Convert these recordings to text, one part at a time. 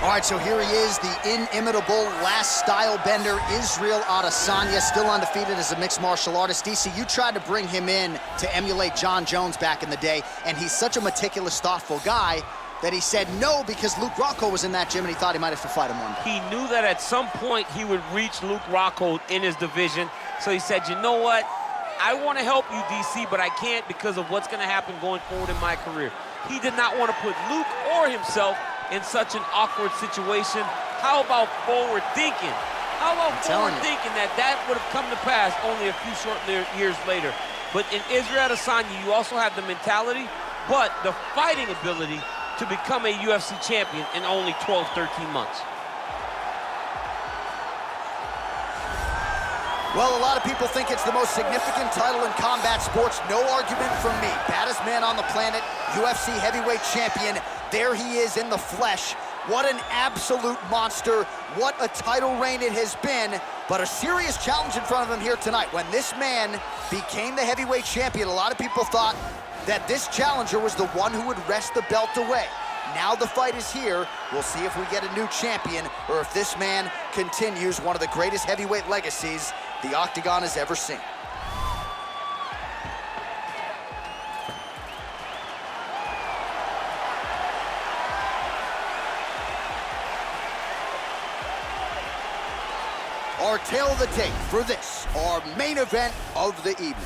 All right, so here he is, the inimitable last style bender, Israel Adesanya, still undefeated as a mixed martial artist. DC, you tried to bring him in to emulate John Jones back in the day, and he's such a meticulous, thoughtful guy that he said no because Luke Rockhold was in that gym and he thought he might have to fight him one day. He knew that at some point he would reach Luke Rockhold in his division, so he said, you know what? I want to help you, DC, but I can't because of what's going to happen going forward in my career. He did not want to put Luke or himself in such an awkward situation. How about forward thinking? How about forward thinking that would have come to pass only a few short years later? But in Israel Adesanya, you also have the mentality, but the fighting ability to become a UFC champion in only 12, 13 months. Well, a lot of people think it's the most significant title in combat sports. No argument from me. Baddest man on the planet, UFC heavyweight champion. There he is in the flesh. What an absolute monster. What a title reign it has been. But a serious challenge in front of him here tonight. When this man became the heavyweight champion, a lot of people thought that this challenger was the one who would wrest the belt away. Now the fight is here. We'll see if we get a new champion or if this man continues one of the greatest heavyweight legacies the Octagon has ever seen. Our tale of the tape for this, our main event of the evening.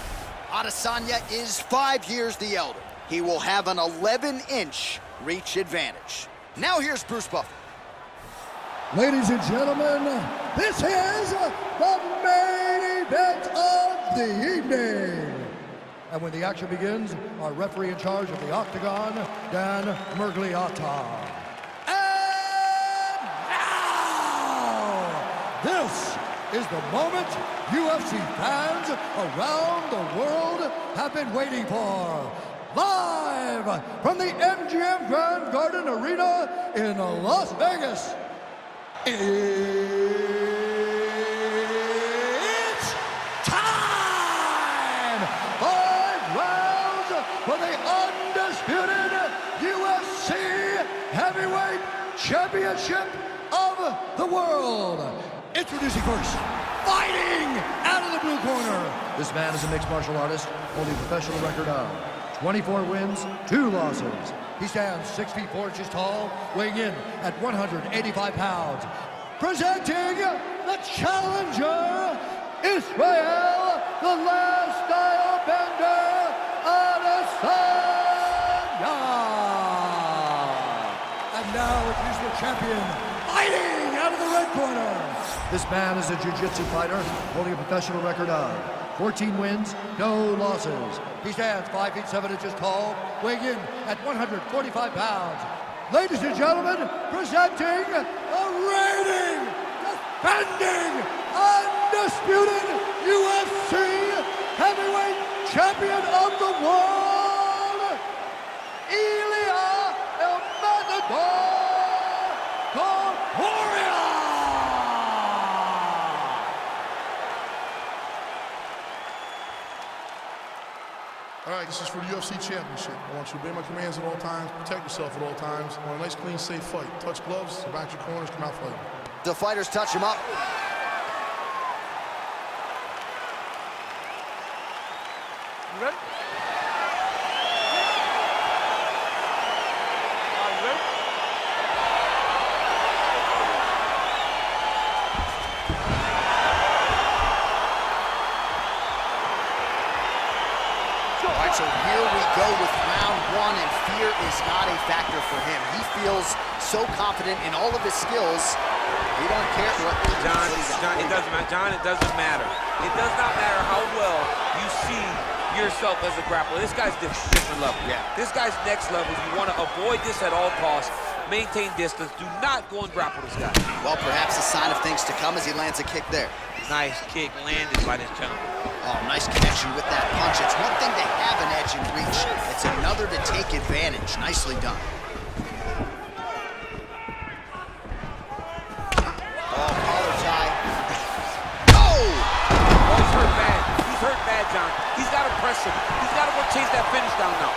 Adesanya is 5 years the elder. He will have an 11-inch reach advantage. Now here's Bruce Buffer. Ladies and gentlemen, this is the main event of the evening. And when the action begins, our referee in charge of the Octagon, Dan Miragliotta. And now, this is the moment UFC fans around the world have been waiting for. Live from the MGM Grand Garden Arena in Las Vegas. It's time! 5 rounds for the undisputed UFC Heavyweight Championship of the world. Introducing first, fighting out of the blue corner. This man is a mixed martial artist, holding a professional record of 24 wins, 2 losses. He stands 6 feet 4 inches tall, weighing in at 185 pounds. Presenting the challenger, Israel, the last style bender, Adesanya. And now introduce the champion, fighting out of the red corner. This man is a jiu-jitsu fighter, holding a professional record of 14 wins, no losses. He stands 5 feet 7 inches tall, weighing in at 145 pounds. Ladies and gentlemen, presenting the reigning, defending, undisputed UFC heavyweight champion of the world, Ilia Topuria. All right, this is for the UFC Championship. I want you to obey my commands at all times, protect yourself at all times. I want a nice, clean, safe fight. Touch gloves, back your corners, come out fighting. The fighters touch him up. You ready? So here we go with round 1, and fear is not a factor for him. He feels so confident in all of his skills. He don't care what John, it doesn't matter. John, it doesn't matter. It does not matter how well you see yourself as a grappler. This guy's different level. Yeah. This guy's next level. You want to avoid this at all costs. Maintain distance. Do not go and grapple this guy. Well, perhaps a sign of things to come as he lands a kick there. Nice kick landed by this gentleman. Oh, nice connection with that punch. It's one thing to have an edge and reach. It's another to take advantage. Nicely done. Oh, collar tie. Oh! Oh, he's hurt bad. He's hurt bad, John. He's got to press him. He's got to go chase that finish down now.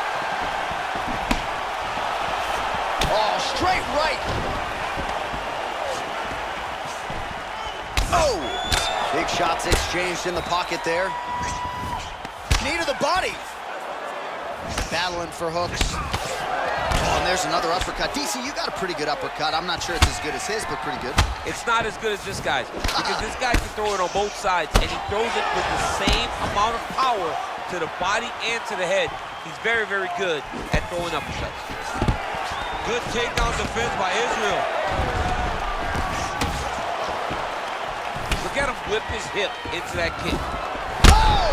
Oh, straight right. Oh! Big shots exchanged in the pocket there. Knee to the body. Battling for hooks. Oh, and there's another uppercut. DC, you got a pretty good uppercut. I'm not sure it's as good as his, but pretty good. It's not as good as this guy's, because this guy can throw it on both sides, and he throws it with the same amount of power to the body and to the head. He's very, very good at throwing uppercuts. Good takedown defense by Israel. Look at him whip his hip into that kick. Oh!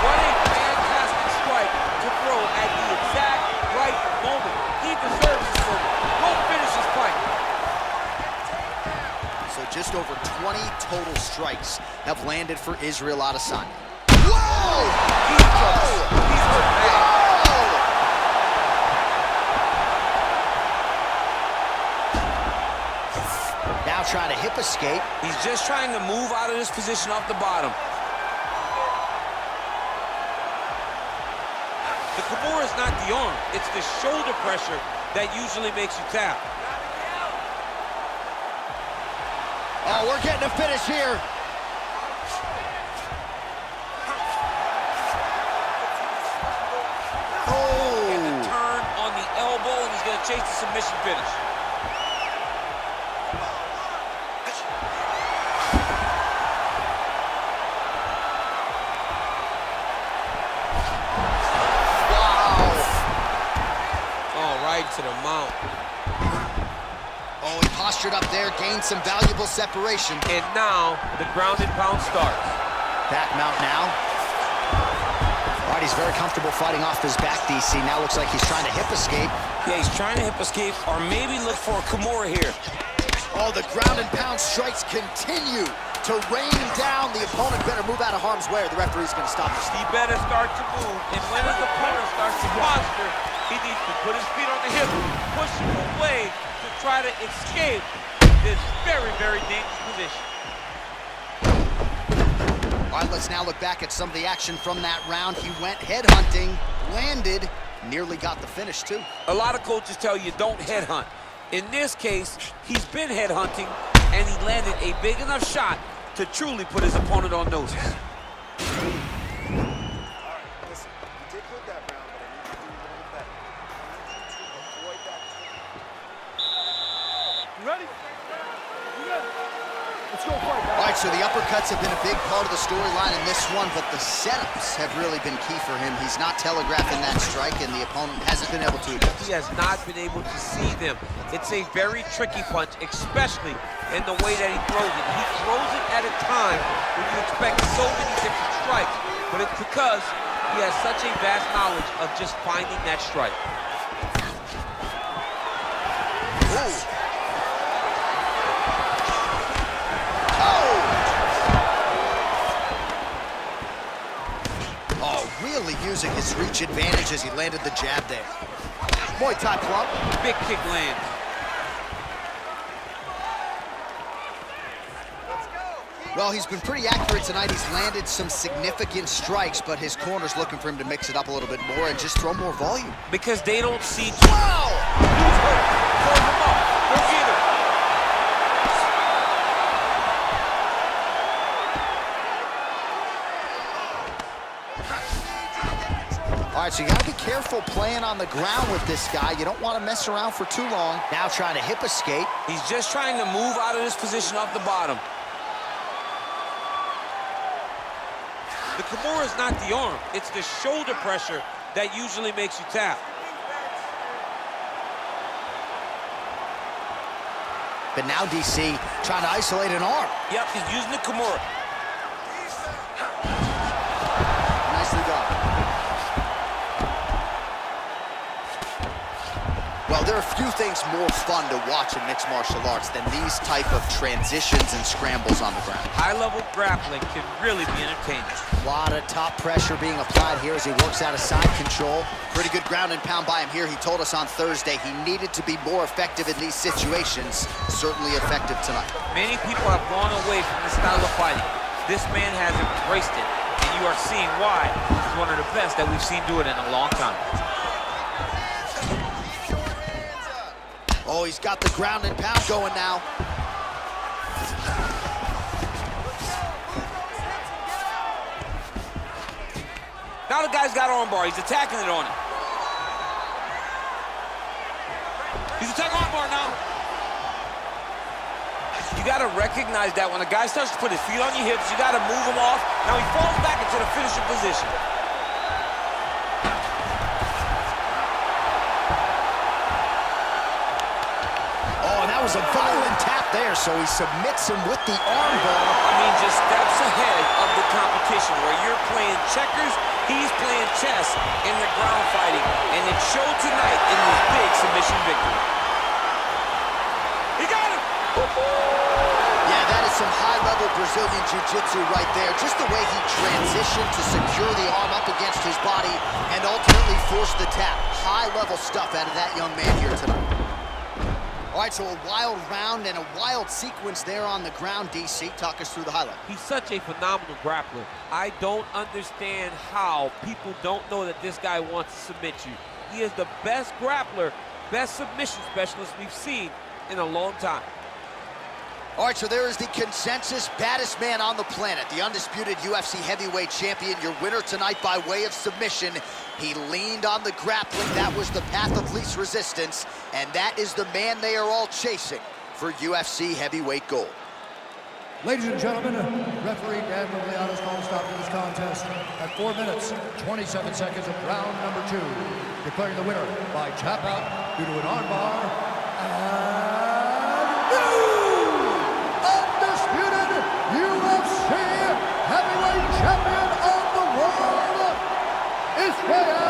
What a fantastic strike to throw at the exact right moment. He deserves this moment. Go finish his fight. So just over 20 total strikes have landed for Israel Adesanya. Whoa! He's hurt bad. Now trying to hip escape. He's just trying to move out of this position off the bottom. The Kimura is not the arm. It's the shoulder pressure that usually makes you tap. Oh, we're getting a finish here. Oh! And the turn on the elbow, and he's going to chase the submission finish. To the mount. Oh, he postured up there, gained some valuable separation. And now the ground and pound starts. Back mount now. All right, he's very comfortable fighting off his back, DC. Now looks like he's trying to hip escape. Yeah, he's trying to hip escape, or maybe look for a Kimura here. Oh, the ground and pound strikes continue to rain down. The opponent better move out of harm's way, or the referee's going to stop this. He better start to move, and when his opponent starts to posture, he needs to put his feet on the hip, push him away to try to escape this very, very dangerous position. All right, let's now look back at some of the action from that round. He went headhunting, landed, nearly got the finish, too. A lot of coaches tell you don't headhunt. In this case, he's been headhunting, and he landed a big enough shot to truly put his opponent on notice. So the uppercuts have been a big part of the storyline in this one, but the setups have really been key for him. He's not telegraphing that strike, and the opponent hasn't been able to adjust. He has not been able to see them. It's a very tricky punch, especially in the way that he throws it. He throws it at a time when you expect so many different strikes, but it's because he has such a vast knowledge of just finding that strike. Ooh. Really using his reach advantage as he landed the jab there. Muay Thai club. Big kick lands. Well, he's been pretty accurate tonight. He's landed some significant strikes, but his corner's looking for him to mix it up a little bit more and just throw more volume. Because they don't see... Wow! Who's hurt? Throw him up. Go get him. All right, so you got to be careful playing on the ground with this guy. You don't want to mess around for too long. Now trying to hip escape. He's just trying to move out of this position off the bottom. The Kimura is not the arm. It's the shoulder pressure that usually makes you tap. But now DC trying to isolate an arm. Yep, he's using the Kimura. Nicely done. Well, there are few things more fun to watch in mixed martial arts than these type of transitions and scrambles on the ground. High-level grappling can really be entertaining. A lot of top pressure being applied here as he works out of side control. Pretty good ground and pound by him here. He told us on Thursday he needed to be more effective in these situations. Certainly effective tonight. Many people have gone away from this style of fighting. This man has embraced it, and you are seeing why he's one of the best that we've seen do it in a long time. Oh, he's got the ground and pound going now. Now the guy's got armbar. He's attacking it on him. He's attacking armbar now. You got to recognize that when a guy starts to put his feet on your hips, you got to move him off. Now he falls back into the finishing position. Oh, and that was a violent tap there, so he submits him with the armbar. I mean, just steps ahead of the competition. Where you're playing checkers, he's playing chess in the ground fighting. And it showed tonight in this big submission victory. He got him! Yeah, that is some high-level Brazilian jiu-jitsu right there. Just the way he transitioned to secure the arm up against his body and ultimately force the tap. High-level stuff out of that young man here tonight. All right, so a wild round and a wild sequence there on the ground. DC, talk us through the highlight. He's such a phenomenal grappler. I don't understand how people don't know that this guy wants to submit you. He is the best grappler, best submission specialist we've seen in a long time. All right, so there is the consensus baddest man on the planet, the undisputed UFC heavyweight champion, your winner tonight by way of submission. He leaned on the grappling. That was the path of least resistance, and that is the man they are all chasing for UFC heavyweight gold. Ladies and gentlemen, referee Dan Liliana's called a stop to this contest at 4 minutes, 27 seconds of round number 2, declaring the winner by tap out due to an armbar, UFC heavyweight champion of the world, Israel